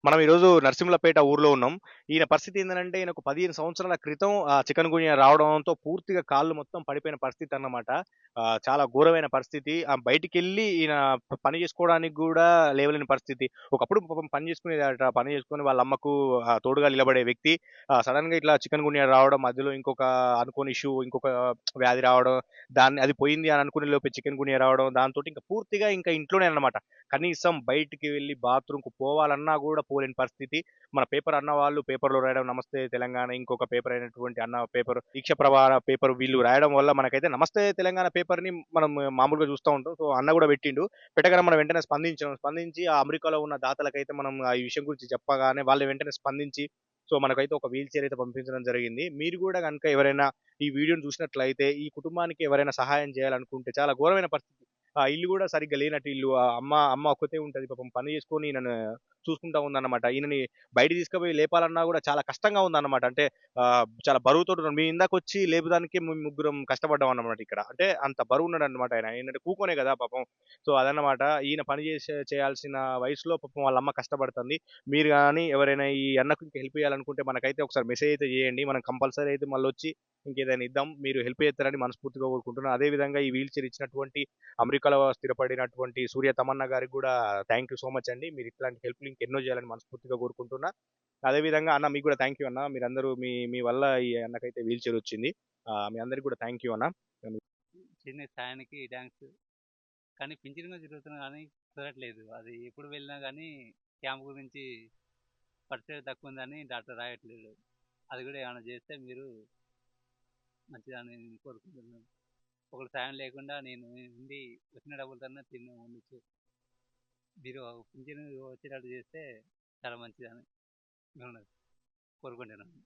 మనం ఈరోజు నరసింహులపేట ఊర్లో ఉన్నాం. ఈయన పరిస్థితి ఏందనంటే, ఈయనకు 15 సంవత్సరాల క్రితం చికున్ గున్యా రావడంతో పూర్తిగా కాళ్ళు మొత్తం పడిపోయిన పరిస్థితన్నమాట. చాలా ఘోరమైన పరిస్థితి. బయటికెళ్ళి ఈయన పని జేసుకోవడానికి గూడా లేవలేని పరిస్థితి. ఒకప్పుడు పాపం పని జేసుకునేదట. పని జేసుకొని వాళ్ళ అమ్మకు తోడుగా నిలబడే వ్యక్తి సడెన్‌గా ఇట్లా చికున్ గున్యా రావడం, మధ్యలో ఇంకొక అనుకోని ఇష్యూ, ఇంకొక వ్యాధి రావడం, అది పోయింది అని అనుకునే లోపే చికున్ గున్యా రావడం, దాంతోటి ఇంక పూర్తిగా ఇంక ఇంట్లోనే అన్నమాట. కనీసం బయటికి వెళ్లి బాత్రూమ్‌కు పోవాలన్నా గూడా పోలేని పరిస్థితి. మన పేపర్ అన్న వాళ్ళు పేపర్‌లో రాయడం నమస్తే తెలంగాణ, ఇంకొక పేపర్ అయినటువంటి అన్న పేపర్ దీక్ష ప్రభార పేపర్ వీళ్ళు రాయడం వల్ల మనకైతే నమస్తే తెలంగాణ పేపర్‌ని మనం మామూలుగా చూస్తా ఉంటాం. సో, అన్న గూడా పెట్టిండు. పెట్టగానే మనం వెంటనే స్పందించాం. స్పందించి ఆ అమెరికాలో ఉన్న దాతలకైతే మనం ఈ విషయం గురించి చెప్పగానే వాళ్ళు వెంటనే స్పందించి సో, మనకైతే ఒక వీల్ చైర్ అయితే పంపించడం జరిగింది. మీరు గూడా గనుక ఎవరైనా ఈ వీడియోని చూసినట్లయితే ఈ కుటుంబానికి ఎవరైనా సహాయం చేయాలనుకుంటే చాలా ఘోరమైన పరిస్థితి. ఇల్లు గూడా సరిగ్గా లేనట్టు ఇల్లు. అమ్మ ఒక్కతే ఉంటది. పాపం పని చేసుకొని ఈయనను చూసుకుంటా ఉందన్నమాట. ఈయనని బయటికి తీసుకుపోయి లేపాలన్నా గూడా చాలా కష్టంగా ఉందన్నమాట. అంటే చాలా బరువుతోటి మేము ఇందాకొచ్చి లేపడానికి ముగ్గురం కష్టపడ్డాం అన్నమాట ఇక్కడ. అంటే అంత బరువున్నాడన్నమాట ఆయన. ఏంటంటే కూకోనే గదా పాపం. సో, అదన్నమాట. ఈయన పని చేయాల్సిన వయసులో పాపం వాళ్ళ అమ్మ కష్టపడుతుంది. మీరు గాని ఎవరైనా ఈ అన్నకు ఇంక హెల్ప్ చేయాలనుకుంటే మనకైతే ఒకసారి మెసేజ్ అయితే చేయండి. మనం కంపల్సరీ అయితే మళ్ళొచ్చి ఇంకేదైనా ఇద్దాం. మీరు హెల్ప్ చేస్తారని మనస్ఫూర్తిగా కోరుకుంటున్నాను. అదే విధంగా ఈ వీల్ చైర్ ఇచ్చినటువంటి అమెరికాలో స్థిరపడినటువంటి సూర్య తమన్నా గారికి గూడా థాంక్ యూ సో మచ్ అండి. మీరు ఇట్లాంటి హెల్ప్‌లు ఇంకెన్నో చేయాలని మనస్ఫూర్తిగా కోరుకుంటున్నా. అదే విధంగా అన్న మీకు గూడా థాంక్ యూ అన్న. మీరందరూ మీ మీ వల్ల ఈ అన్నకైతే వీల్ చైర్ వచ్చింది. మీ అందరికి గూడా థాంక్ యూ అన్న. చిన్న సాయానికి థ్యాంక్స్. కానీ పింఛన్ గురించి తిరుగుతున్నా గానీ కుదరట్లేదు. అది ఎప్పుడు వెళ్ళినా గానీ క్యాంప్ గురించి పర్సెంట్ తక్కువుందని డాక్టర్ రాయట్లేడు. అది గూడా ఏమైనా జేస్తే మీరు మంచిదని నేను కోరుకుంటున్నాను. ఒకళ్ళ సాయం లేకుండా నేను ఉండి వచ్చిన డబ్బులతోనే ఉండొచ్చు. మీరు పింఛను వచ్చేటట్టు జేస్తే చాలా మంచిదని మిమ్మల్ని కోరుకుంటున్నాను.